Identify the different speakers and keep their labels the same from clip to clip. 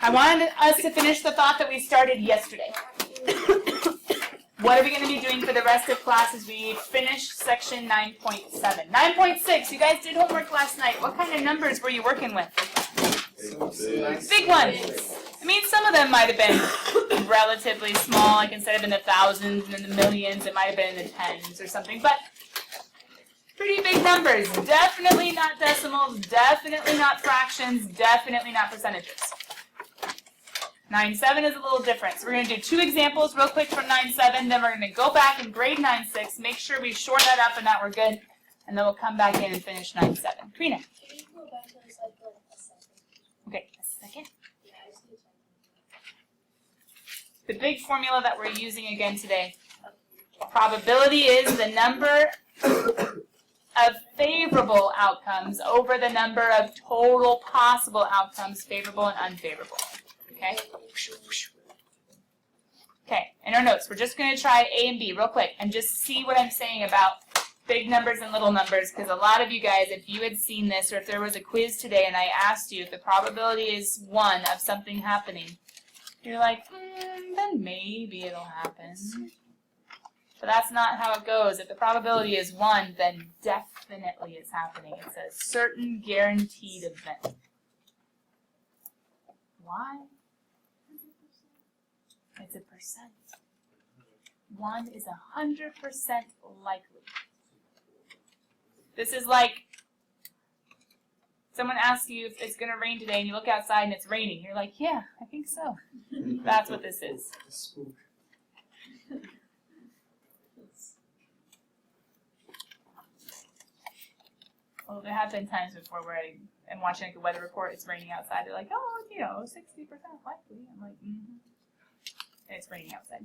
Speaker 1: I wanted us to finish the thought that we started yesterday. What are we going to be doing for the rest of class as we finish section 9.7? 9.6, you guys did homework last night. What kind of numbers were you working with? Big ones. I mean, some of them might have been relatively small, like instead of in the thousands and in the millions, it might have been in the tens or something, but pretty big numbers. Definitely not decimals, definitely not fractions, definitely not percentages. 9.7 is a little different. So we're going to do 2 examples real quick from 9.7, then we're going to go back and grade 9.6, make sure we shore that up and that we're good, and then we'll come back in and finish 9.7. Karina.
Speaker 2: Can you go back to the slide for like a second?
Speaker 1: Okay, a second.
Speaker 2: Yeah, I just need to
Speaker 1: The big formula that we're using again today. Probability is the number of favorable outcomes over the number of total possible outcomes, favorable and unfavorable. Okay? Okay, in our notes, we're just going to try A and B real quick and just see what I'm saying about big numbers and little numbers, because a lot of you guys, if you had seen this or if there was a quiz today and I asked you if the probability is 1 of something happening, you're like, then maybe it'll happen. But that's not how it goes. If the probability is 1, then definitely it's happening. It's a certain guaranteed event. Why? It's a percent. 1 is 100% likely. This is like someone asks you if it's going to rain today and you look outside and it's raining. You're like, yeah, I think so. That's what this is. Well, there have been times before where I am watching like a weather report, it's raining outside. They're like, oh, it's, 60% likely. I'm like, mm-hmm. And it's raining outside.
Speaker 3: I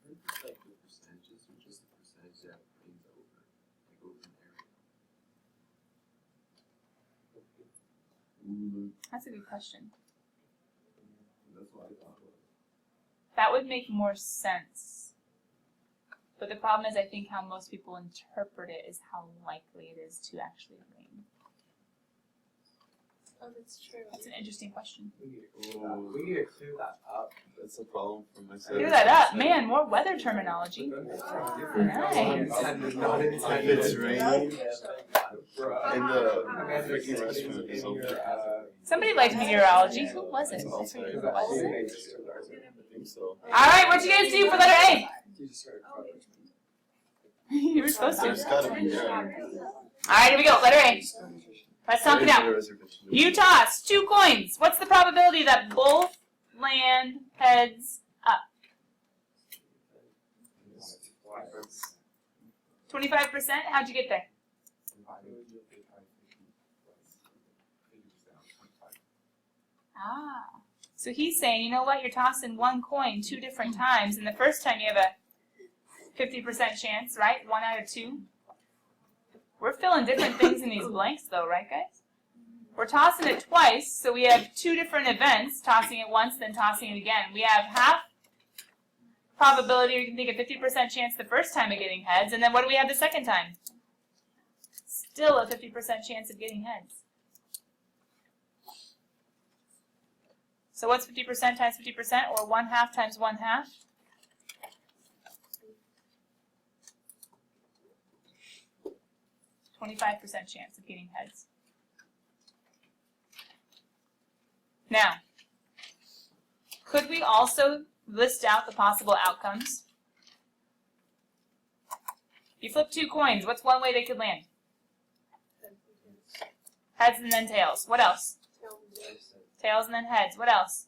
Speaker 3: heard it's like the percentages are just the percentage that rains over, like over an area.
Speaker 1: That's a good question.
Speaker 3: That's what I thought it was.
Speaker 1: That would make more sense. But the problem is I think how most people interpret it is how likely it is to actually rain.
Speaker 2: Oh, that's true.
Speaker 1: That's an interesting question.
Speaker 3: We need to clear that up. That's a problem for myself.
Speaker 1: Clear that up. Man, more weather terminology. Nice.
Speaker 3: Not intended.
Speaker 4: It's raining in the freaking restaurant is open.
Speaker 1: Somebody liked meteorology. Who was it?
Speaker 4: It's
Speaker 1: Who
Speaker 4: outside.
Speaker 1: was it?
Speaker 4: I think so.
Speaker 1: Alright, what'd you guys do for letter A? You were supposed
Speaker 4: There's
Speaker 1: to.
Speaker 4: gotta be there.
Speaker 1: Alright, here we go. Letter A. Let's talk it out. You toss 2 coins. What's the probability that both land heads up? 25%? How'd you get there? Ah. So he's saying, you know what? You're tossing 1 coin 2 different times, and the first time you have a 50% chance, right? 1 out of 2. We're filling different things in these blanks though, right guys? We're tossing it twice, so we have 2 different events, tossing it once, then tossing it again. We have half probability, or you can think a 50% chance the first time of getting heads, and then what do we have the second time? Still a 50% chance of getting heads. So what's 50% times 50%, or 1/2 times 1/2? 25% chance of getting heads. Now, could we also list out the possible outcomes? You flip 2 coins. What's one way they could land? Heads and then tails. What else? Tails and then heads. What else?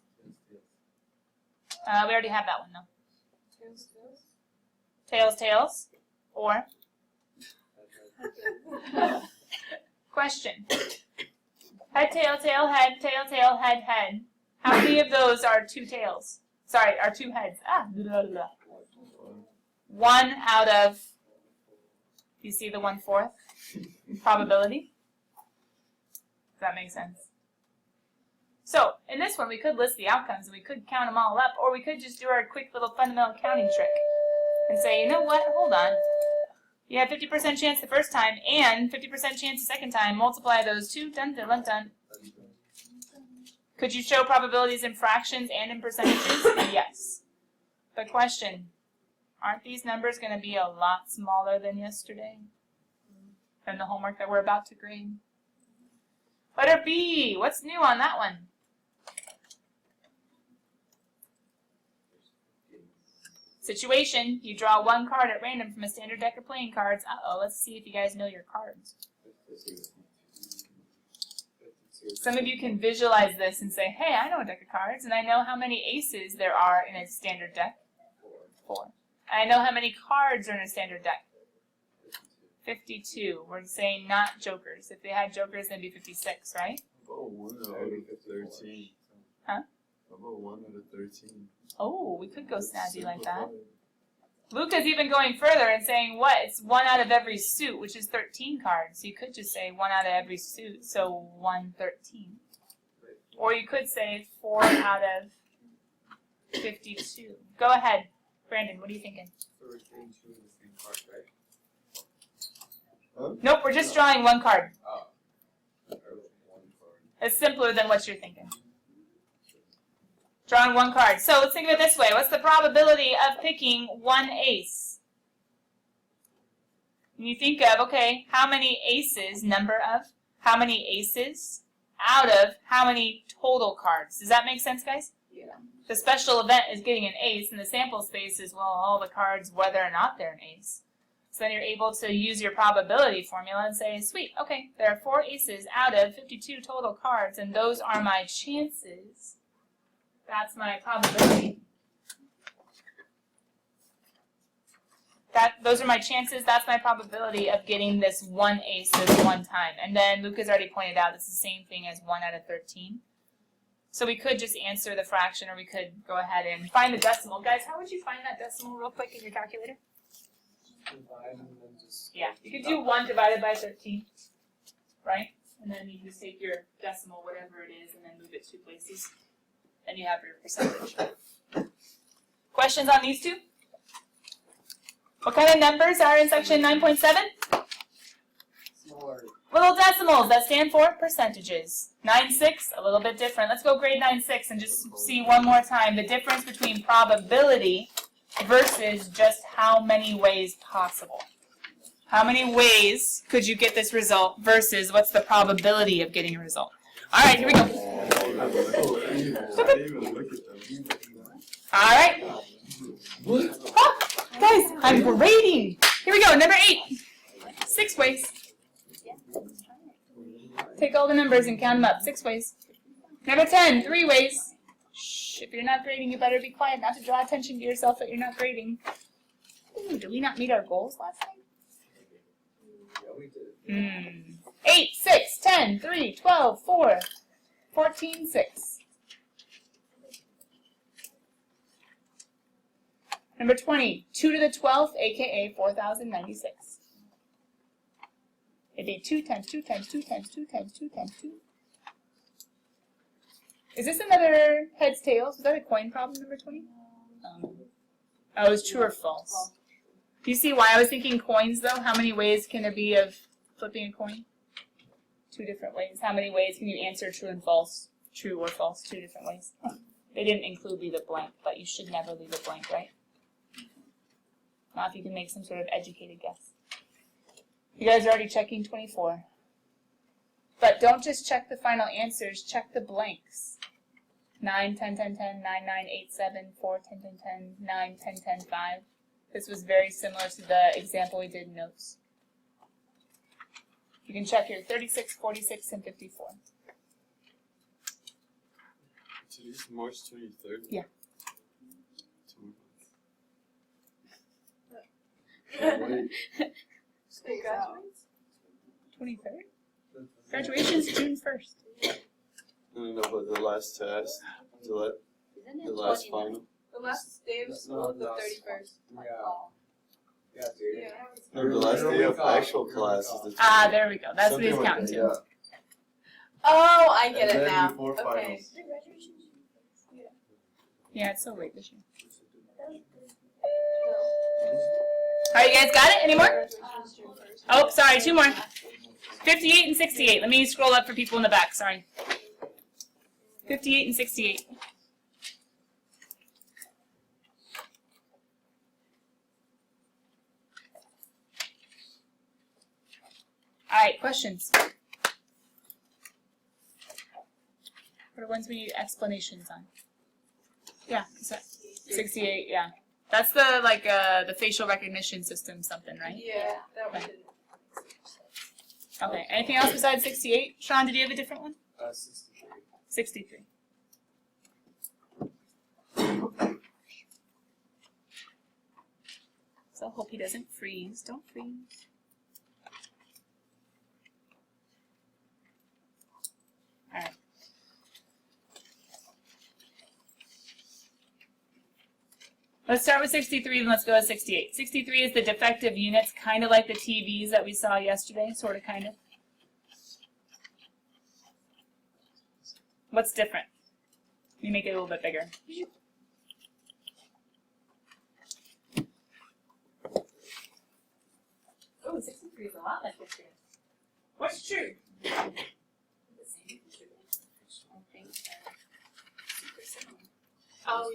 Speaker 1: We already have that one, though. Tails, tails. Or? Question. Head, tail, tail, head, tail, tail, head, head. How many of those are 2 tails? Sorry, are 2 heads. Blah, blah, blah. 1 out of, you see the 1/4 probability? Does that make sense? So, in this one, we could list the outcomes and we could count them all up, or we could just do our quick little fundamental counting trick and say, you know what, hold on. You have 50% chance the first time and 50% chance the second time. Multiply those 2, dun, dun, dun, dun. Could you show probabilities in fractions and in percentages? Yes. But question, aren't these numbers going to be a lot smaller than yesterday? Than the homework that we're about to grade? Letter B, what's new on that one? Situation, you draw one card at random from a standard deck of playing cards. Uh-oh, let's see if you guys know your cards. Some of you can visualize this and say, hey, I know a deck of cards, and I know how many aces there are in a standard deck. 4. And I know how many cards are in a standard deck. 52. We're saying not jokers. If they had jokers, then it'd be 56, right?
Speaker 4: Oh, 1 out of 13.
Speaker 1: Huh?
Speaker 4: How about 1 out of 13?
Speaker 1: Oh, we could go snazzy like that. Luca's even going further and saying what? It's 1 out of every suit, which is 13 cards. So you could just say 1 out of every suit, so 113. Or you could say 4 out of 52. Go ahead, Brandon, what are you thinking?
Speaker 3: So we're getting 2 of the same card, right?
Speaker 4: Huh?
Speaker 1: Nope, we're just drawing one card.
Speaker 3: Oh. Or 1 card.
Speaker 1: It's simpler than what you're thinking. Drawing one card. So let's think of it this way. What's the probability of picking one ace? When you think of, okay, how many aces, number of, how many aces out of how many total cards? Does that make sense, guys?
Speaker 2: Yeah.
Speaker 1: The special event is getting an ace, and the sample space is, well, all the cards, whether or not they're an ace. So then you're able to use your probability formula and say, sweet, okay, there are 4 aces out of 52 total cards, and those are my chances. That's my probability. Those are my chances. That's my probability of getting this one ace this one time. And then Luca's already pointed out it's the same thing as 1 out of 13. So we could just answer the fraction, or we could go ahead and find the decimal. Guys, how would you find that decimal real quick in your calculator?
Speaker 3: Divide and then just.
Speaker 1: Yeah, you could do 1 divided by 13, right? And then you just take your decimal, whatever it is, and then move it 2 places. And you have your percentage. Questions on these two? What kind of numbers are in section 9.7?
Speaker 3: Smaller.
Speaker 1: Little decimals that stand for percentages. 9.6, a little bit different. Let's go grade 9.6 and just see one more time the difference between probability versus just how many ways possible. How many ways could you get this result versus what's the probability of getting a result? All right, here we go. All right. Oh, guys, I'm grading. Here we go, number 8. 6 ways. Take all the numbers and count them up. 6 ways. Number 10, 3 ways. Shh, if you're not grading, you better be quiet, not to draw attention to yourself that you're not grading. Ooh, did we not meet our goals last time?
Speaker 3: Yeah, we did.
Speaker 1: 8, 6, 10, 3, 12, 4, 14, 6. Number 20, 2 to the 12th, aka 4,096. It'd be 2 times 2 times 2 times 2 times 2 times 2. Is this another heads, tails? Was that a coin problem, number 20? Oh, it was true or false. Do you see why I was thinking coins, though? How many ways can there be of flipping a coin? 2 different ways. How many ways can you answer true and false? True or false, 2 different ways. They didn't include leave it blank, but you should never leave it blank, right? Not if you can make some sort of educated guess. You guys are already checking 24. But don't just check the final answers, check the blanks. 9, 10, 10, 10, 9, 9, 8, 7, 4, 10, 10, 10, 9, 10, 10, 5. This was very similar to the example we did in notes. You can check your 36, 46, and 54.
Speaker 4: Today's March 23rd?
Speaker 1: Yeah. 23rd? Graduation's June 1st.
Speaker 4: No, but the last test, the last final.
Speaker 5: The last day of school, the 31st.
Speaker 3: Yeah. Yeah, dude.
Speaker 5: Yeah.
Speaker 4: No, the last day of actual class is the 20th.
Speaker 1: Ah, there we go. That's what he's
Speaker 4: Something like
Speaker 1: counting
Speaker 4: that,
Speaker 1: to.
Speaker 5: Oh, I get
Speaker 4: And
Speaker 5: it
Speaker 4: then
Speaker 5: now.
Speaker 4: before
Speaker 5: Okay.
Speaker 4: finals.
Speaker 1: Yeah, it's so late this year. Alright, you guys got it? Any more? Oh, sorry, 2 more. 58 and 68. Let me scroll up for people in the back, sorry. 58 and 68. All right, questions? What are ones we need explanations on? Yeah, 68, yeah. That's the, like, the facial recognition system something, right?
Speaker 5: Yeah, that one didn't.
Speaker 1: Okay, anything else besides 68? Sean, did you have a different one?
Speaker 3: 63.
Speaker 1: 63. So hope he doesn't freeze. Don't freeze. All right. Let's start with 63 and let's go to 68. 63 is the defective units, kind of like the TVs that we saw yesterday, sort of, kind of. What's different? Let me make it a little bit bigger. Oh, 63 is a lot like this here. What's true? Oh,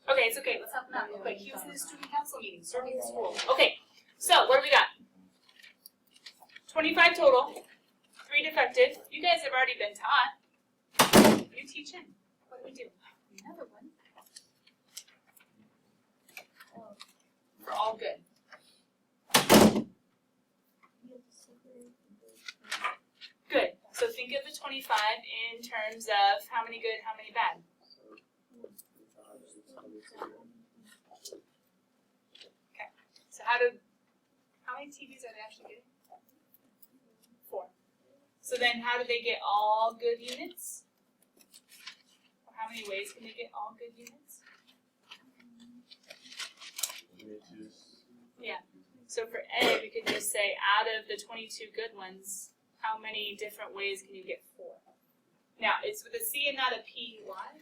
Speaker 1: okay, it's okay. Let's help him out real quick. He was in his student council meeting, serving the school. Okay, so what do we got? 25 total, 3 defective. You guys have already been taught. You teach him. What do we do? Another one. We're all good. Good. So think of the 25 in terms of how many good, how many bad. Okay. So how many TVs are they actually getting? 4. So then how do they get all good units? Or how many ways can they get all good units? Yeah. So for A, we could just say out of the 22 good ones, how many different ways can you get 4? Now, it's with a C and not a P. Why?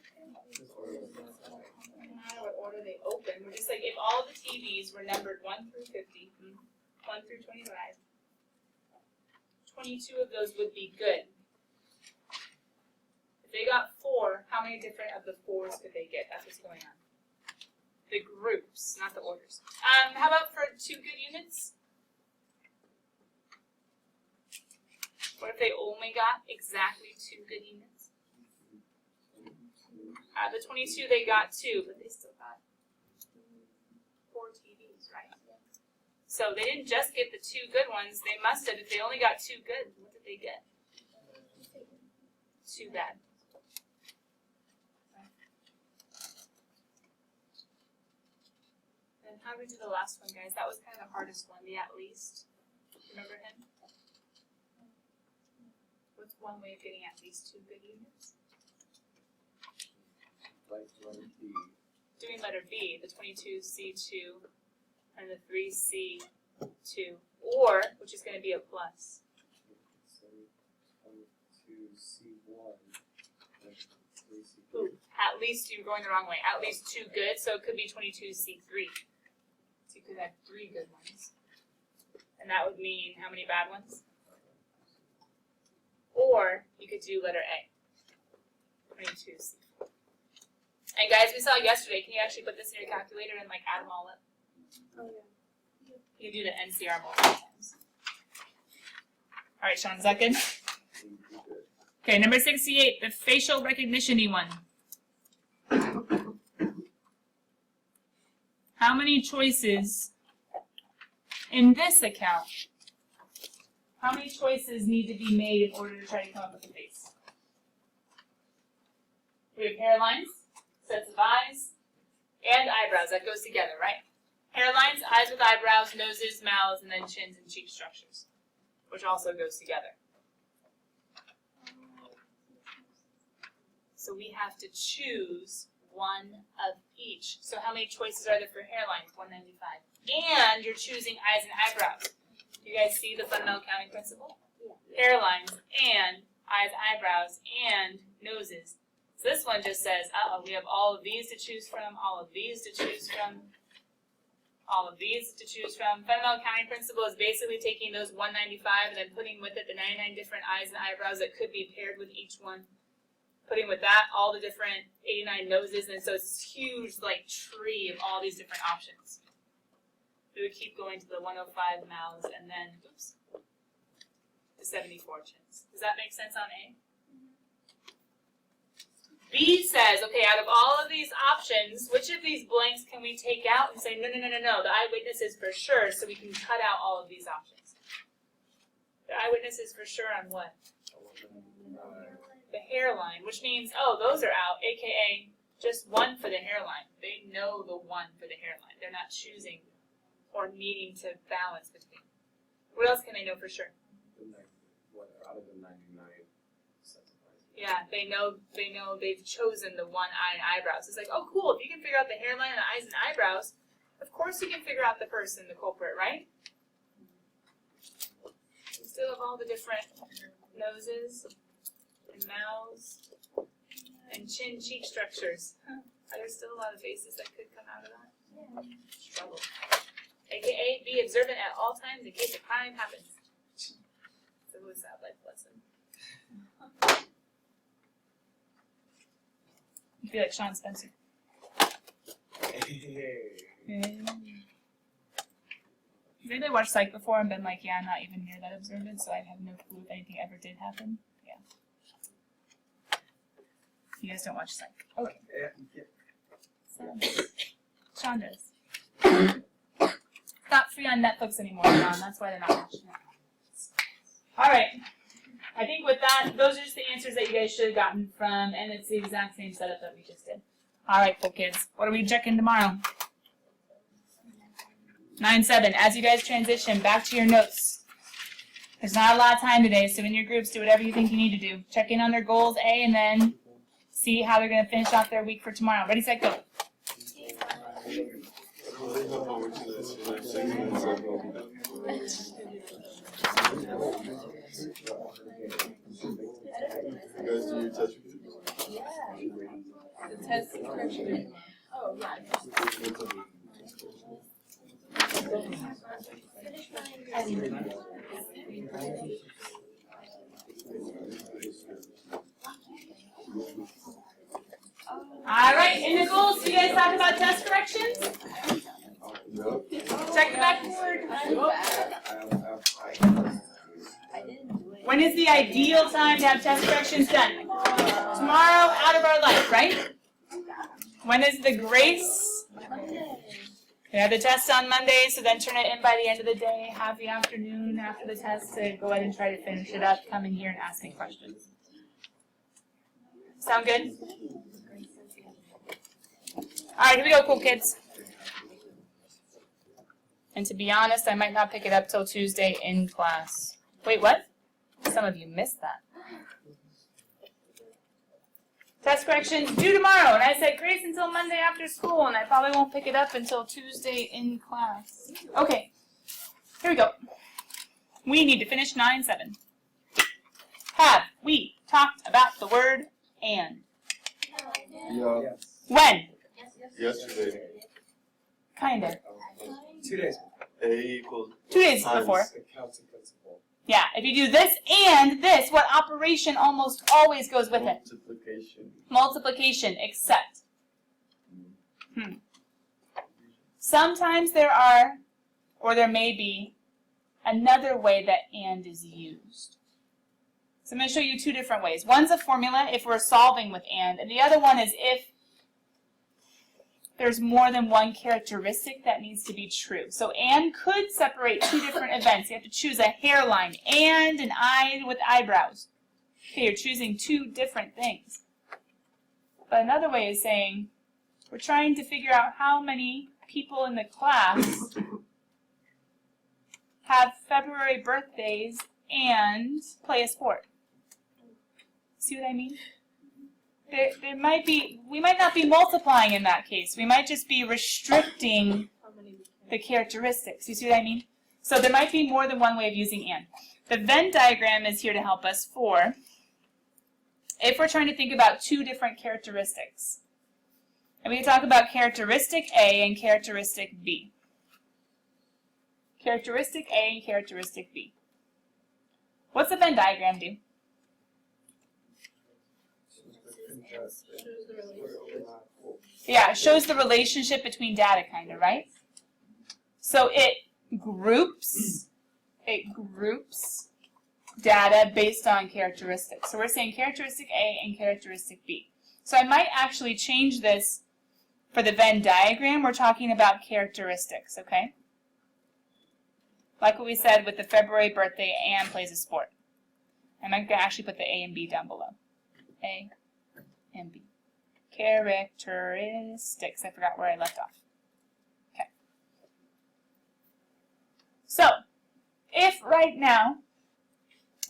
Speaker 1: No matter what order they open, we're just like, if all the TVs were numbered 1 through 50, 1 through 25, 22 of those would be good. If they got 4, how many different of the 4s could they get? That's what's going on. The groups, not the orders. How about for 2 good units? What if they only got exactly 2 good units? Out of the 22, they got 2, but they still got 4 TVs, right? So they didn't just get the 2 good ones. They must have, if they only got 2 good, what did they get? 2 bad. And how did we do the last one, guys? That was kind of the hardest one, the at least. Remember him? What's one way of getting at least 2 good units?
Speaker 3: Like letter B.
Speaker 1: Doing letter B, the 22C2 and the 3C2, or, which is going to be a plus.
Speaker 3: So 22C1.
Speaker 1: Ooh, at least you're going the wrong way. At least 2 good, so it could be 22C3. So you could have 3 good ones. And that would mean how many bad ones? Or you could do letter A, 22C4. And guys, we saw yesterday, can you actually put this in your calculator and like add them all up?
Speaker 2: Oh, yeah.
Speaker 1: You can do the NCR multiple times. All right, Sean, is that good? Okay, number 68, the facial recognition-y one. How many choices in this account? How many choices need to be made in order to try to come up with a face? We have hairlines, sets of eyes, and eyebrows. That goes together, right? Hairlines, eyes with eyebrows, noses, mouths, and then chins and cheek structures, which also goes together. So we have to choose one of each. So how many choices are there for hairlines? 195. And you're choosing eyes and eyebrows. You guys see the fundamental counting principle? Yeah. Hairlines and eyes, eyebrows, and noses. So this one just says, we have all of these to choose from, all of these to choose from, all of these to choose from. Fundamental accounting principle is basically taking those 195 and then putting with it the 99 different eyes and eyebrows that could be paired with each one. Putting with that all the different 89 noses, and so it's this huge like tree of all these different options. We would keep going to the 105 mouths and then, oops, the 74 chins. Does that make sense on A? B says, okay, out of all of these options, which of these blanks can we take out and say, no, the eyewitness is for sure, so we can cut out all of these options. The eyewitness is for sure on what? The hairline, which means, oh, those are out, aka just one for the hairline. They know the one for the hairline. They're not choosing or needing to balance between. What else can they know for sure?
Speaker 3: Out of the 99 sets of eyes.
Speaker 1: Yeah, they know they've chosen the one eye and eyebrows. It's like, oh cool, if you can figure out the hairline and the eyes and eyebrows, of course you can figure out the person, the culprit, right? You still have all the different noses and mouths and cheek structures. Are there still a lot of faces that could come out of that? Struggle. AKA, be observant at all times in case a crime happens. So who is that life lesson? You feel like Sean Spencer. Maybe I watched Psych before and been like, yeah, I'm not even near that observant, so I have no clue if anything ever did happen. Yeah. You guys don't watch Psych. Okay. So, Sean does. It's not free on Netflix anymore, Sean. That's why they're not watching it. Alright. I think with that, those are just the answers that you guys should have gotten from, and it's the exact same setup that we just did. Alright, cool kids. What are we checking tomorrow? 9-7. As you guys transition back to your notes. There's not a lot of time today, so in your groups, do whatever you think you need to do. Check in on their goals, A, and then see how they're going to finish off their week for tomorrow. Ready, set, go.
Speaker 4: You guys do your test reviews?
Speaker 5: The test description. Oh, yeah.
Speaker 1: Alright, in the goals, do you guys talk about test corrections?
Speaker 4: No.
Speaker 1: Check the backboard.
Speaker 2: I didn't do it.
Speaker 1: When is the ideal time to have test corrections done? Tomorrow, out of our life, right? When is the grace? We have the test on Monday, so then turn it in by the end of the day. Have the afternoon after the test to go ahead and try to finish it up. Come in here and ask me questions. Sound good? Alright, here we go, cool kids. And to be honest, I might not pick it up till Tuesday in class. Wait, what? Some of you missed that. Test corrections due tomorrow, and I said grace until Monday after school, and I probably won't pick it up until Tuesday in class. Okay, here we go. We need to finish 9-7. Have we talked about the word and?
Speaker 4: Yeah.
Speaker 1: When?
Speaker 4: Yesterday.
Speaker 1: Kinda.
Speaker 3: 2 days.
Speaker 4: A equals
Speaker 1: 2 days
Speaker 4: times.
Speaker 1: before.
Speaker 3: Accounting principle.
Speaker 1: Yeah, if you do this and this, what operation almost always goes with it?
Speaker 4: Multiplication.
Speaker 1: Multiplication, except. Sometimes there are, or there may be, another way that and is used. So I'm going to show you two different ways. One's a formula if we're solving with and the other one is if there's more than one characteristic that needs to be true. So and could separate two different events. You have to choose a hairline and an eye with eyebrows. Okay, you're choosing two different things. But another way is saying we're trying to figure out how many people in the class have February birthdays and play a sport. See what I mean? There might be, we might not be multiplying in that case. We might just be restricting the characteristics. You see what I mean? So there might be more than one way of using and. The Venn diagram is here to help us for if we're trying to think about two different characteristics. And we can talk about characteristic A and characteristic B. Characteristic A and characteristic B. What's the Venn diagram do? Yeah, it shows the relationship between data, kind of, right? So it groups data based on characteristics. So we're saying characteristic A and characteristic B. So I might actually change this for the Venn diagram. We're talking about characteristics, okay? Like what we said with the February birthday and plays a sport. I'm going to actually put the A and B down below. A and B. Characteristics. I forgot where I left off. Okay. So, if right now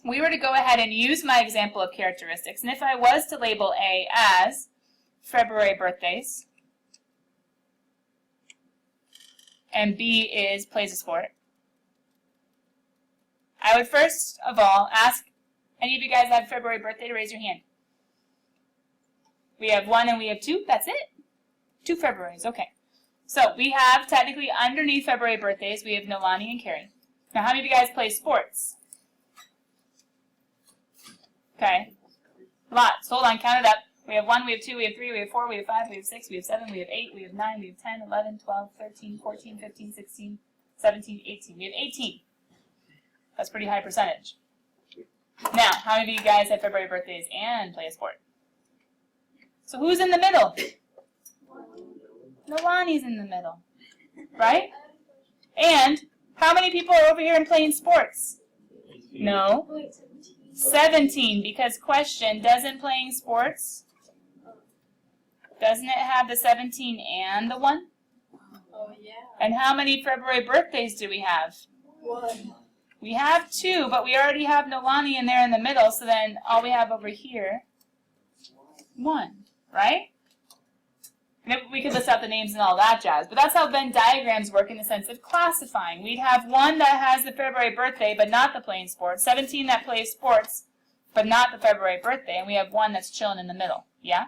Speaker 1: we were to go ahead and use my example of characteristics, and if I was to label A as February birthdays, and B is plays a sport, I would first of all ask, any of you guys have February birthday to raise your hand? We have 1 and we have 2, that's it? 2 Februarys, okay. So we have technically underneath February birthdays, we have Nolani and Carrie. Now how many of you guys play sports? Okay, lots. Hold on, count it up. We have 1, we have 2, we have 3, we have 4, we have 5, we have 6, we have 7, we have 8, we have 9, we have 10, 11, 12, 13, 14, 15, 16, 17, 18. We have 18. That's a pretty high percentage. Now, how many of you guys have February birthdays and play a sport? So who's in the middle? Nolani's in the middle, right? And how many people are over here and playing sports? No. 17, because question, doesn't playing sports, doesn't it have the 17 and the 1?
Speaker 5: Oh, yeah.
Speaker 1: And how many February birthdays do we have?
Speaker 5: 1.
Speaker 1: We have 2, but we already have Nolani in there in the middle, so then all we have over here, 1, right? And we could list out the names and all that jazz, but that's how Venn diagrams work in the sense of classifying. We'd have 1 that has the February birthday, but not the playing sports, 17 that plays sports, but not the February birthday, and we have 1 that's chilling in the middle, yeah?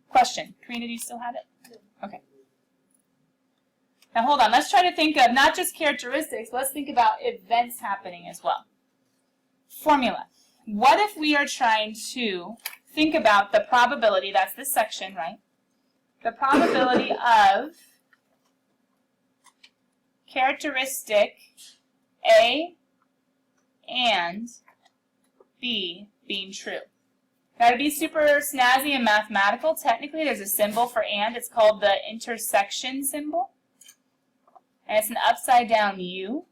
Speaker 1: Question, Karina, do you still have it? Okay. Now hold on, let's try to think of not just characteristics, let's think about events happening as well. Formula. What if we are trying to think about the probability, that's this section, right? The probability of characteristic A and B being true. Now to be super snazzy and mathematical, technically there's a symbol for and, it's called the intersection symbol. And it's an upside down U.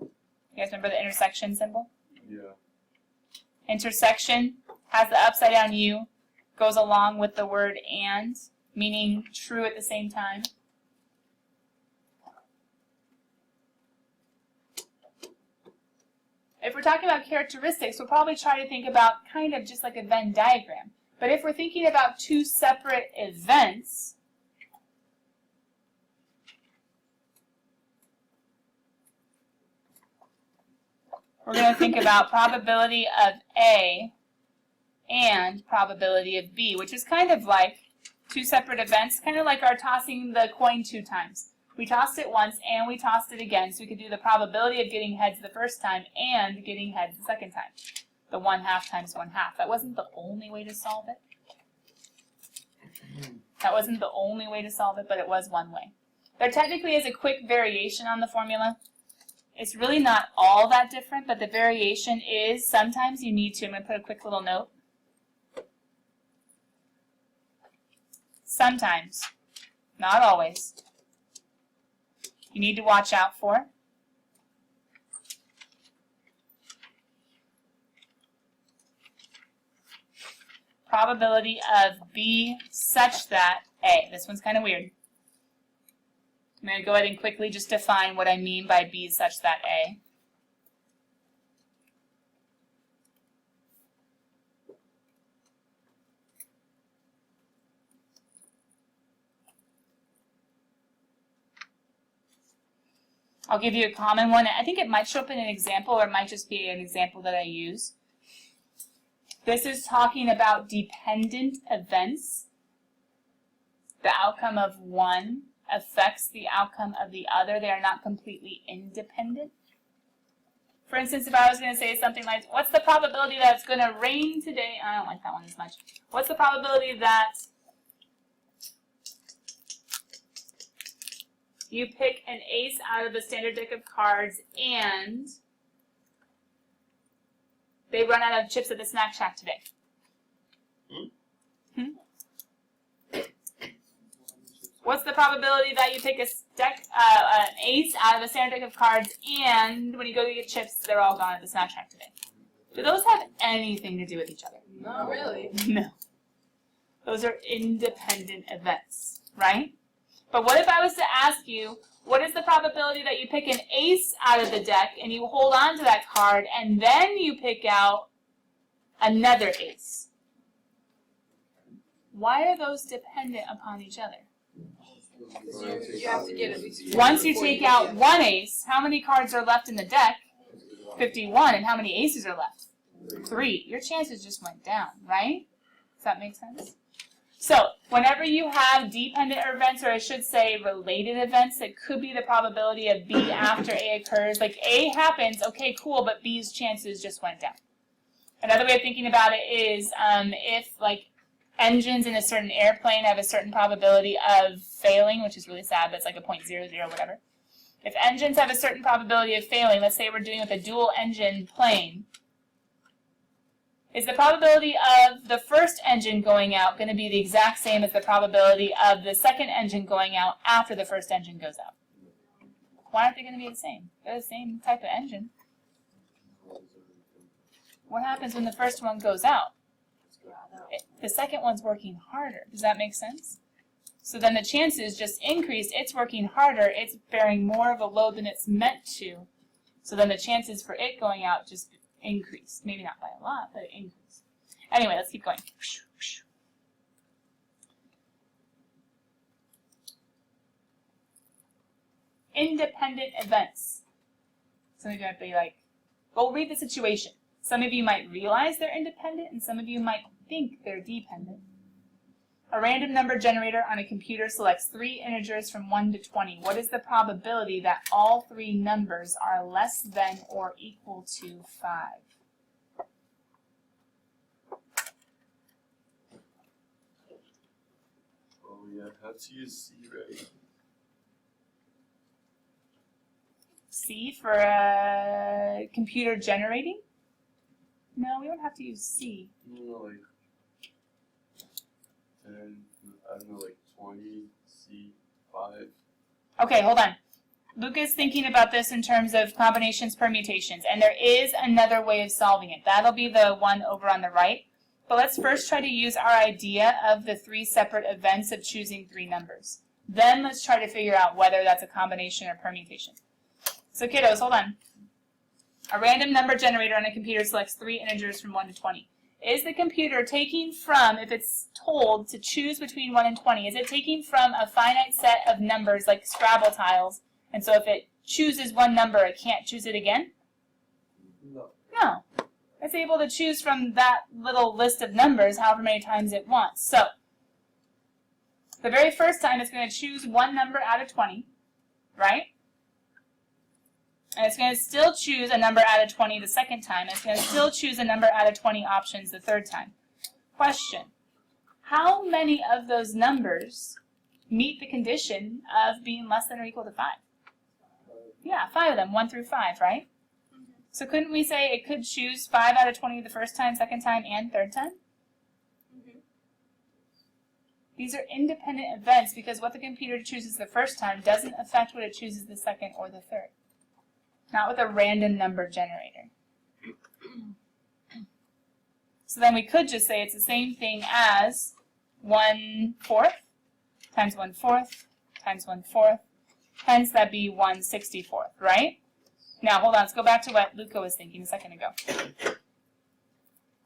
Speaker 1: You guys remember the intersection symbol?
Speaker 4: Yeah.
Speaker 1: Intersection has the upside down U, goes along with the word and, meaning true at the same time. If we're talking about characteristics, we'll probably try to think about kind of just like a Venn diagram. But if we're thinking about 2 separate events, we're going to think about probability of A and probability of B, which is kind of like 2 separate events, kind of like our tossing the coin 2 times. We tossed it once and we tossed it again, so we could do the probability of getting heads the first time and getting heads the second time. The 1/2 times 1/2. That wasn't the only way to solve it. That wasn't the only way to solve it, but it was one way. There technically is a quick variation on the formula. It's really not all that different, but the variation is sometimes you need to. I'm going to put a quick little note. Sometimes, not always, you need to watch out for probability of B such that A. This one's kind of weird. I'm going to go ahead and quickly just define what I mean by B such that A. I'll give you a common one. I think it might show up in an example, or it might just be an example that I use. This is talking about dependent events. The outcome of one affects the outcome of the other. They are not completely independent. For instance, if I was going to say something like, what's the probability that it's going to rain today? I don't like that one as much. What's the probability that you pick an ace out of the standard deck of cards and they run out of chips at the snack shack today? What's the probability that you pick a an ace out of a standard deck of cards and when you go to get chips, they're all gone at the snack shack today? Do those have anything to do with each other?
Speaker 5: Not really.
Speaker 1: No. Those are independent events, right? But what if I was to ask you, what is the probability that you pick an ace out of the deck and you hold on to that card and then you pick out another ace? Why are those dependent upon each other?
Speaker 5: You have to get at least one
Speaker 1: Once you
Speaker 5: before
Speaker 1: take
Speaker 5: can
Speaker 1: out
Speaker 5: get-
Speaker 1: one ace, how many cards are left in the deck? 51. And how many aces are left? 3. Your chances just went down, right? Does that make sense? So, whenever you have dependent events, or I should say related events, it could be the probability of B after A occurs. Like A happens, okay, cool, but B's chances just went down. Another way of thinking about it is if, like, engines in a certain airplane have a certain probability of failing, which is really sad, but it's like a 0.00 whatever. If engines have a certain probability of failing, let's say we're doing with a dual engine plane, is the probability of the first engine going out going to be the exact same as the probability of the second engine going out after the first engine goes out? Why aren't they going to be the same? They're the same type of engine. What happens when the first one goes out? The second one's working harder. Does that make sense? So then the chances just increase. It's working harder. It's bearing more of a load than it's meant to. So then the chances for it going out just increase. Maybe not by a lot, but it increased. Anyway, let's keep going. Independent events. Some of you might be like, well, read the situation. Some of you might realize they're independent, and some of you might think they're dependent. A random number generator on a computer selects 3 integers from 1 to 20. What is the probability that all 3 numbers are less than or equal to 5?
Speaker 4: Oh yeah, have to use C, right?
Speaker 1: C for computer generating? No, we don't have to use C.
Speaker 4: No, like 10, I don't know, like 20, C, 5.
Speaker 1: Okay, hold on. Luke is thinking about this in terms of combinations, permutations, and there is another way of solving it. That'll be the one over on the right. But let's first try to use our idea of the 3 separate events of choosing 3 numbers. Then let's try to figure out whether that's a combination or permutation. So kiddos, hold on. A random number generator on a computer selects 3 integers from 1 to 20. Is the computer taking from, if it's told to choose between 1 and 20, is it taking from a finite set of numbers like Scrabble tiles, and so if it chooses one number, it can't choose it again?
Speaker 3: No.
Speaker 1: No. It's able to choose from that little list of numbers however many times it wants. So, the very first time it's going to choose one number out of 20, right? And it's going to still choose a number out of 20 the second time. And it's going to still choose a number out of 20 options the third time. Question. How many of those numbers meet the condition of being less than or equal to 5? Yeah, 5 of them, 1 through 5, right? So couldn't we say it could choose 5 out of 20 the first time, second time, and third time? These are independent events because what the computer chooses the first time doesn't affect what it chooses the second or the third. Not with a random number generator. So then we could just say it's the same thing as 1/4 times 1/4 times 1/4. Hence that'd be 1/64, right? Now hold on, let's go back to what Luca was thinking a second ago.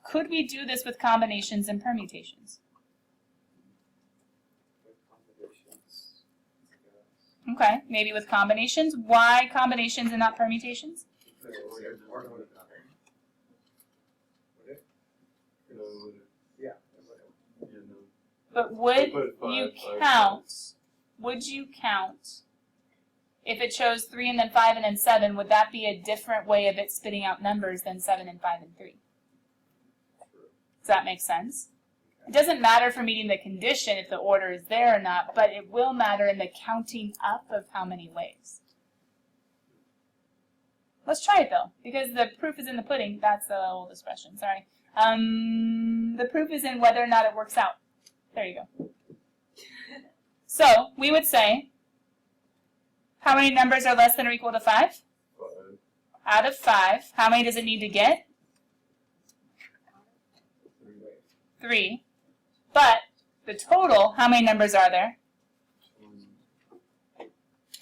Speaker 1: Could we do this with combinations and permutations? Okay, maybe with combinations. Why combinations and not permutations? But would you count would you count, if it chose 3 and then 5 and then 7, would that be a different way of it spitting out numbers than 7 and 5 and 3? Does that make sense? It doesn't matter for meeting the condition if the order is there or not, but it will matter in the counting up of how many ways. Let's try it though, because the proof is in the pudding. That's the old expression, sorry. The proof is in whether or not it works out. There you go. So, we would say, how many numbers are less than or equal to 5?
Speaker 4: 5.
Speaker 1: Out of 5, how many does it need to get? 3. But, the total, how many numbers are there?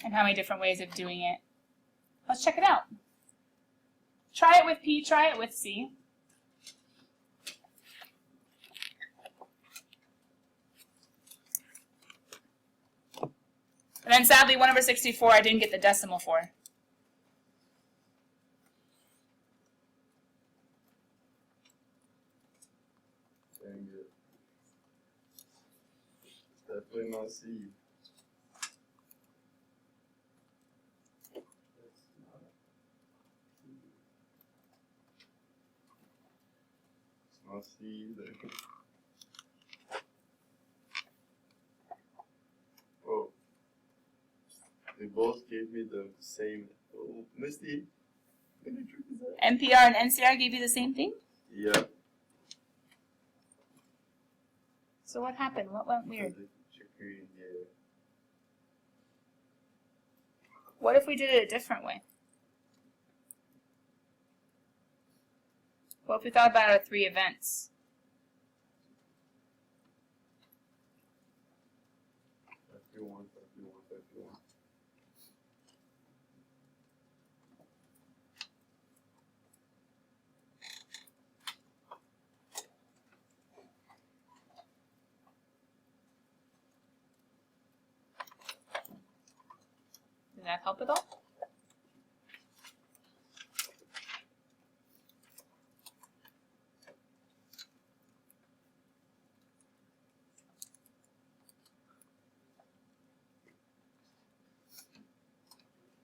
Speaker 1: And how many different ways of doing it? Let's check it out. Try it with P, try it with C. And then sadly, 1/64 I didn't get the decimal for.
Speaker 4: Dang it. It's definitely not C. It's not C either. Oh. They both gave me the same. Oh, Misty. What kind of trick is that?
Speaker 1: NPR and NCR gave you the same thing?
Speaker 4: Yeah.
Speaker 1: So what happened? What went weird?
Speaker 4: The trickery, yeah.
Speaker 1: What if we did it a different way? What if we thought about our 3 events?
Speaker 4: F1.
Speaker 1: Does that help at all?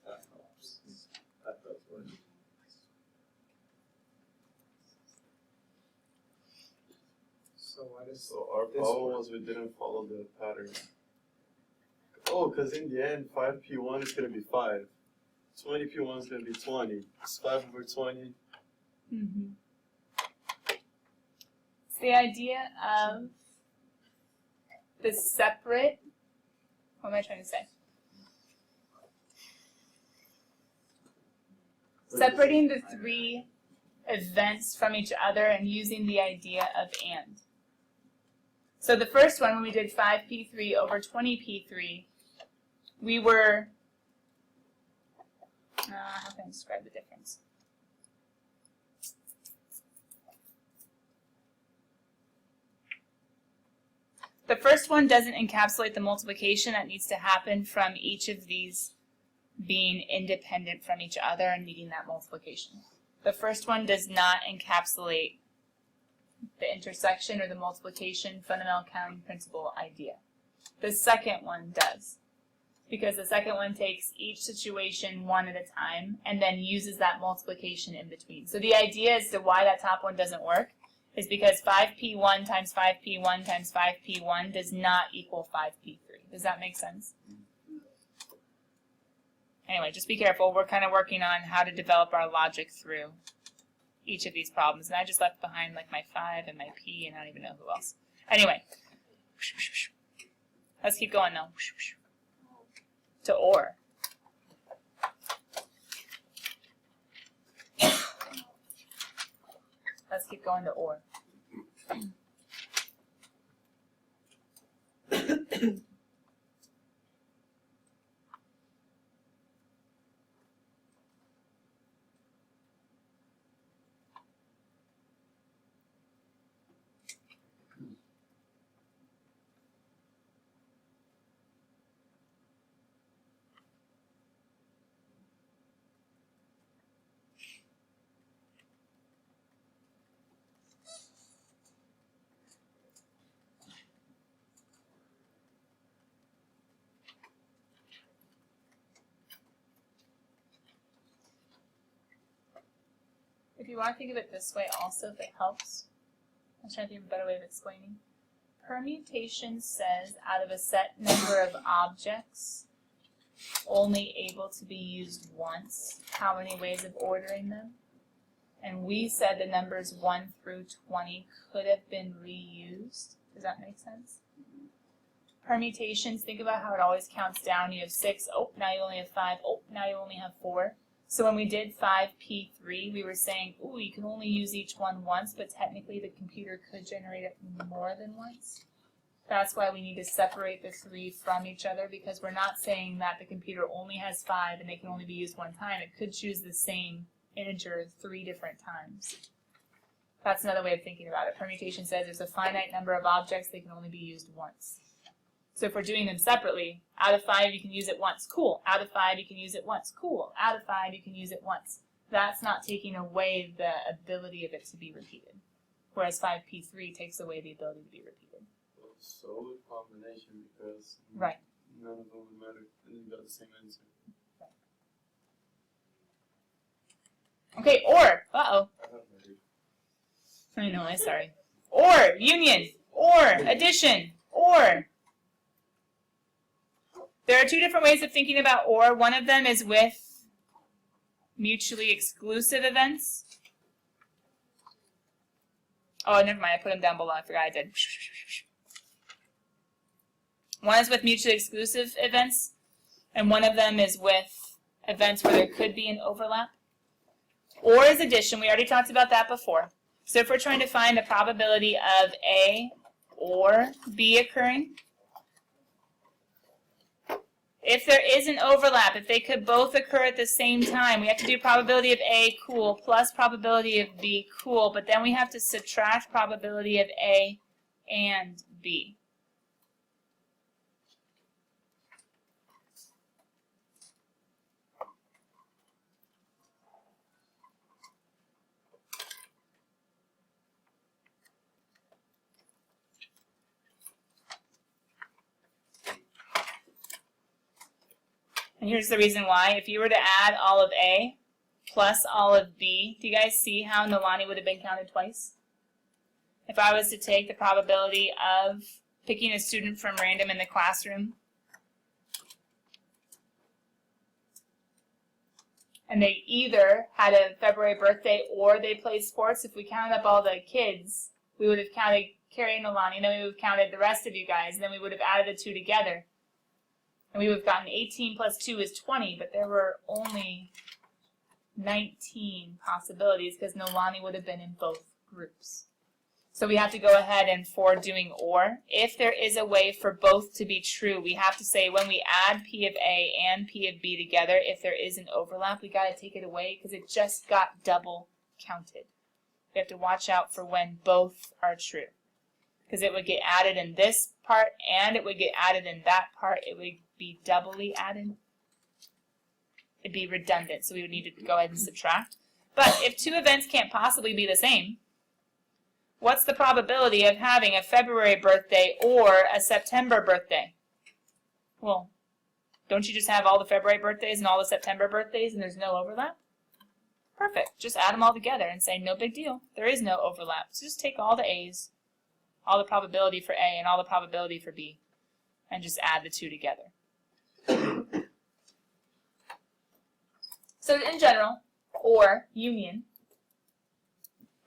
Speaker 3: That helps. That does work.
Speaker 6: So what is
Speaker 4: So our
Speaker 6: this
Speaker 4: problem
Speaker 6: one?
Speaker 4: was we didn't follow the pattern. Oh, because in the end, 5p1 is going to be 5. 20p1 is going to be 20. It's 5/20.
Speaker 1: Mm-hmm. It's the idea of the separate, what am I trying to say? Separating the 3 events from each other and using the idea of and. So the first one, when we did 5p3 over 20p3, we were, how can I describe the difference? The first one doesn't encapsulate the multiplication that needs to happen from each of these being independent from each other and needing that multiplication. The first one does not encapsulate the intersection or the multiplication fundamental counting principle idea. The second one does, because the second one takes each situation one at a time and then uses that multiplication in between. So the idea as to why that top one doesn't work is because 5p1 times 5p1 times 5p1 does not equal 5p3. Does that make sense? Anyway, just be careful. We're kind of working on how to develop our logic through each of these problems. And I just left behind like my 5 and my p and I don't even know who else. Anyway, let's keep going though. To or. Let's keep going to or. If you want to think of it this way also, if it helps, I'm trying to think of a better way of explaining. Permutation says out of a set number of objects, only able to be used once, how many ways of ordering them? And we said the numbers 1 through 20 could have been reused. Does that make sense? Permutations, think about how it always counts down. You have 6, oh, now you only have 5, oh, now you only have 4. So when we did 5P3, we were saying, ooh, you can only use each one once, but technically the computer could generate it more than once. That's why we need to separate the 3 from each other, because we're not saying that the computer only has 5 and they can only be used one time. It could choose the same integer 3 different times. That's another way of thinking about it. Permutation says there's a finite number of objects, they can only be used once. So if we're doing them separately, out of 5 you can use it once, cool. Out of 5 you can use it once, cool. Out of 5 you can use it once. That's not taking away the ability of it to be repeated. Whereas 5P3 takes away the ability to be repeated.
Speaker 4: Well, solid combination because
Speaker 1: Right.
Speaker 4: none of them would matter and you got the same answer.
Speaker 1: Okay, or, uh-oh.
Speaker 4: I have no idea.
Speaker 1: I know, I'm sorry. Or, union, or, addition, or. There are 2 different ways of thinking about or. One of them is with mutually exclusive events. Oh, never mind, I put them down below, I forgot I did. One is with mutually exclusive events, and one of them is with events where there could be an overlap. Or is addition, we already talked about that before. So if we're trying to find the probability of A or B occurring, if there is an overlap, if they could both occur at the same time, we have to do probability of A, cool, plus probability of B, cool, but then we have to subtract probability of A and B. And here's the reason why. If you were to add all of A plus all of B, do you guys see how Nolani would have been counted twice? If I was to take the probability of picking a student from random in the classroom, and they either had a February birthday or they played sports, if we counted up all the kids, we would have counted Carrie and Nolani, then we would have counted the rest of you guys, and then we would have added the 2 together. And we would have gotten 18 plus 2 is 20, but there were only 19 possibilities because Nolani would have been in both groups. So we have to go ahead and for doing or, if there is a way for both to be true, we have to say when we add P of A and P of B together, if there is an overlap, we got to take it away because it just got double counted. We have to watch out for when both are true. Because it would get added in this part and it would get added in that part. It would be doubly added. It'd be redundant, so we would need to go ahead and subtract. But if 2 events can't possibly be the same, what's the probability of having a February birthday or a September birthday? Well, don't you just have all the February birthdays and all the September birthdays and there's no overlap? Perfect. Just add them all together and say no big deal. There is no overlap. So just take all the A's, all the probability for A and all the probability for B, and just add the 2 together. So in general, or union,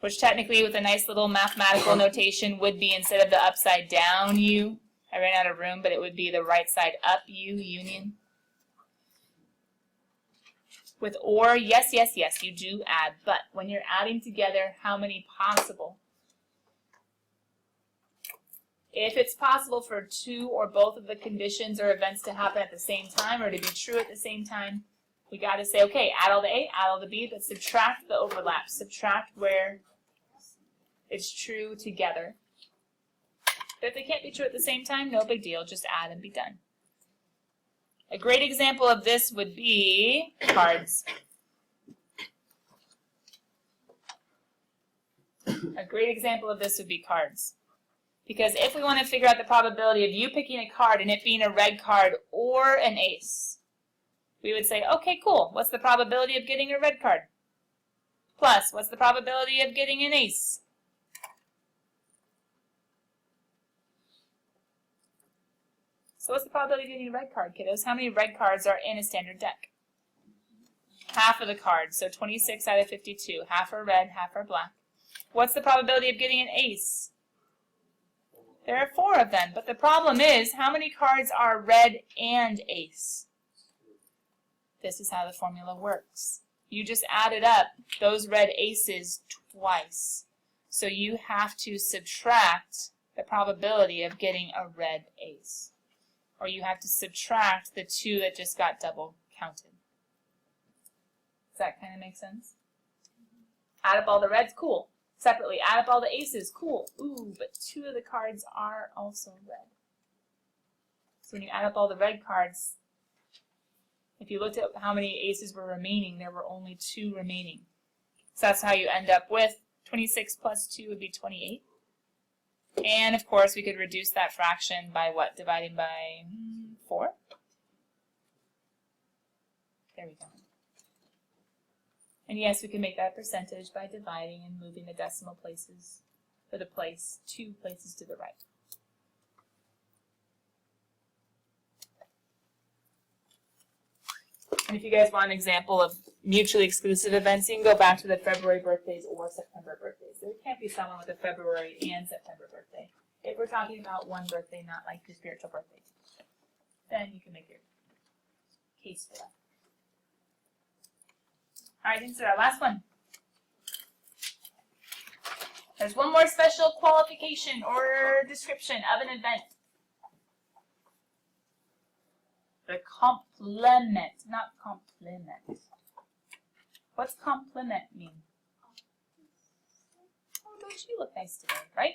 Speaker 1: which technically with a nice little mathematical notation would be instead of the upside down U, I ran out of room, but it would be the right side up U, union. With or, yes, yes, yes, you do add, but when you're adding together, how many possible? If it's possible for 2 or both of the conditions or events to happen at the same time or to be true at the same time, we got to say, okay, add all the A, add all the B, but subtract the overlap. Subtract where it's true together. But if they can't be true at the same time, no big deal. Just add and be done. A great example of this would be cards. A great example of this would be cards. Because if we want to figure out the probability of you picking a card and it being a red card or an ace, we would say, okay, cool. What's the probability of getting a red card? plus, what's the probability of getting an ace? So what's the probability of getting a red card, kiddos? How many red cards are in a standard deck? Half of the cards, so 26 out of 52. Half are red, half are black. What's the probability of getting an ace? There are 4 of them, but the problem is, how many cards are red and ace? This is how the formula works. You just added up those red aces twice. So you have to subtract the probability of getting a red ace. Or you have to subtract the 2 that just got double counted. Does that kind of make sense? Add up all the reds, cool. Separately, add up all the aces, cool. Ooh, but 2 of the cards are also red. So when you add up all the red cards, if you looked at how many aces were remaining, there were only 2 remaining. So that's how you end up with 26 plus 2 would be 28. And of course, we could reduce that fraction by what? Dividing by 4? There we go. And yes, we can make that percentage by dividing and moving the decimal places, or the place, 2 places to the right. And if you guys want an example of mutually exclusive events, you can go back to the February birthdays or September birthdays. There can't be someone with a February and September birthday. If we're talking about one birthday, not like your spiritual birthday, then you can make your case for that. All right, this is our last one. There's one more special qualification or description of an event. The complement, not compliment. What's complement mean? Oh, don't you look nice today, right?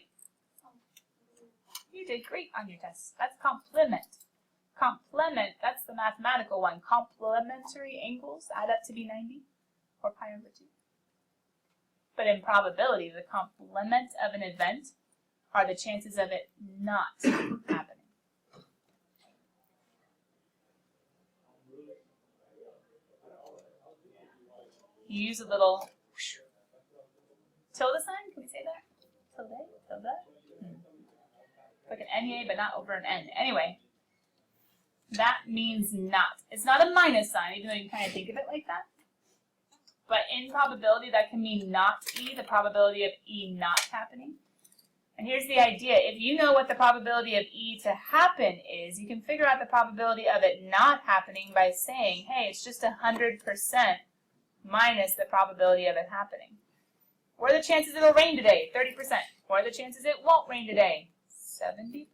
Speaker 1: You did great on your test. That's complement. Complement, that's the mathematical one. Complementary angles add up to be 90, or pi over 2. But in probability, the complement of an event are the chances of it not happening. You use a little tilde sign, can we say that? Tilde? Like an NA, but not over an N. Anyway, that means not. It's not a minus sign, even though you can kind of think of it like that. But in probability, that can mean not E, the probability of E not happening. And here's the idea. If you know what the probability of E to happen is, you can figure out the probability of it not happening by saying, hey, it's just 100% minus the probability of it happening. What are the chances it'll rain today? 30%. What are the chances it won't rain today? 70%?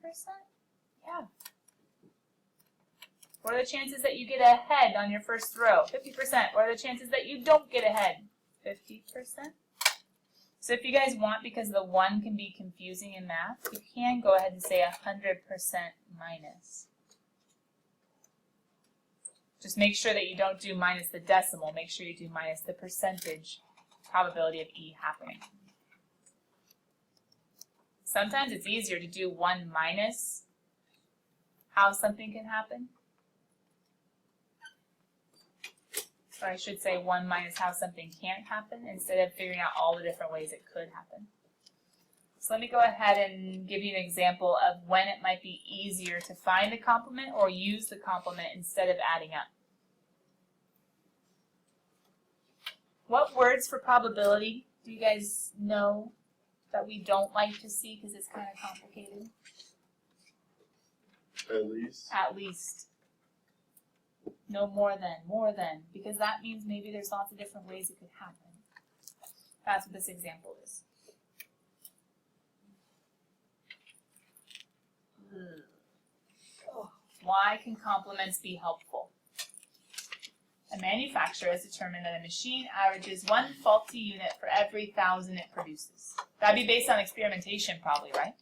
Speaker 1: Yeah. What are the chances that you get ahead on your first throw? 50%. What are the chances that you don't get ahead? 50%. So if you guys want, because the 1 can be confusing in math, you can go ahead and say 100% minus. Just make sure that you don't do minus the decimal. Make sure you do minus the percentage probability of E happening. Sometimes it's easier to do 1 minus how something can happen. Or I should say 1 minus how something can't happen, instead of figuring out all the different ways it could happen. So let me go ahead and give you an example of when it might be easier to find the complement or use the complement instead of adding up. What words for probability do you guys know that we don't like to see because it's kind of complicated?
Speaker 4: At least.
Speaker 1: At least. No more than, because that means maybe there's lots of different ways it could happen. That's what this example is. Why can complements be helpful? A manufacturer has determined that a machine averages 1 faulty unit for every 1,000 it produces. That'd be based on experimentation probably, right?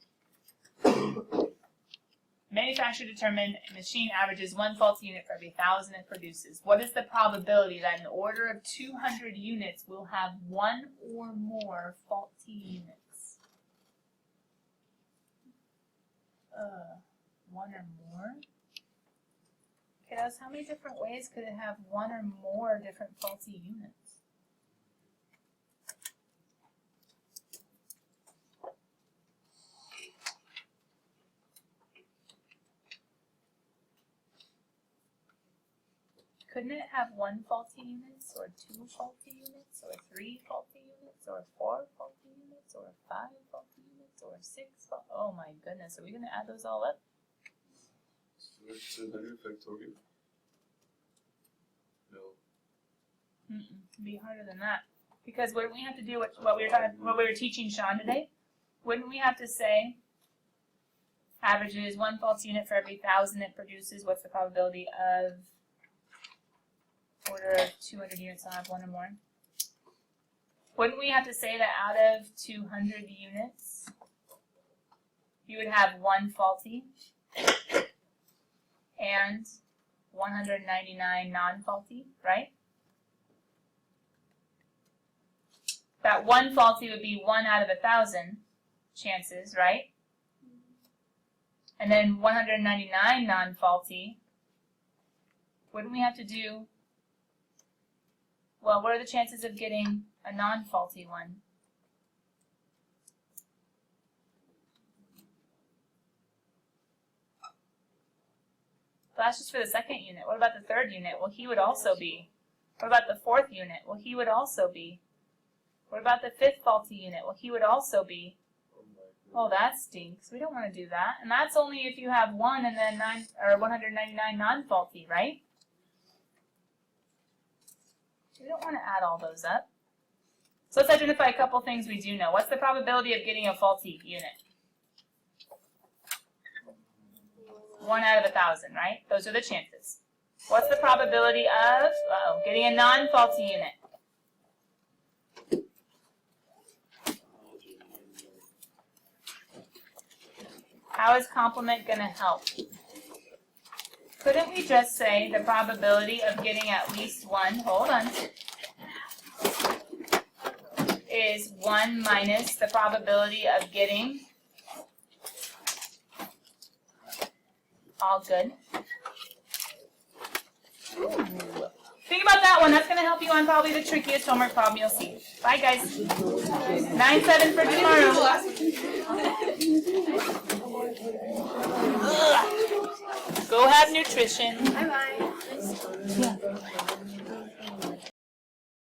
Speaker 1: Manufacturer determined a machine averages 1 faulty unit for every 1,000 it produces. What is the probability that in the order of 200 units we'll have 1 or more faulty units? 1 or more? Kiddos, how many different ways could it have 1 or more different faulty units? couldn't it have 1 faulty units, or 2 faulty units, or 3 faulty units, or 4 faulty units, or 5 faulty units, or 6 faulty? Oh my goodness, are we gonna add those all up?
Speaker 4: So it's a negative factorial. No.
Speaker 1: It'd be harder than that. Because wouldn't we have to do what we were teaching Sean today? Wouldn't we have to say averages 1 faulty unit for every 1,000 it produces? What's the probability of order of 200 units I'll have 1 or more? Wouldn't we have to say that out of 200 units, you would have 1 faulty and 199 non-faulty, right? That 1 faulty would be 1 out of 1,000 chances, right? And then 199 non-faulty, wouldn't we have to do, well, what are the chances of getting a non-faulty one? That's just for the second unit. What about the third unit? Well, he would also be. What about the fourth unit? Well, he would also be. What about the fifth faulty unit? Well, he would also be. Oh, that stinks. We don't want to do that. And that's only if you have 1 and then 199 non-faulty, right? We don't want to add all those up. So let's identify a couple things we do know. What's the probability of getting a faulty unit? 1 out of 1,000, right? Those are the chances. What's the probability of getting a non-faulty unit? How is complement going to help? Couldn't we just say the probability of getting at least 1, hold on, is 1 minus the probability of getting, all good. Think about that one. That's going to help you on probably the trickiest homework problem you'll see. Bye, guys. 9-7 for tomorrow. Go have nutrition.
Speaker 2: Bye-bye.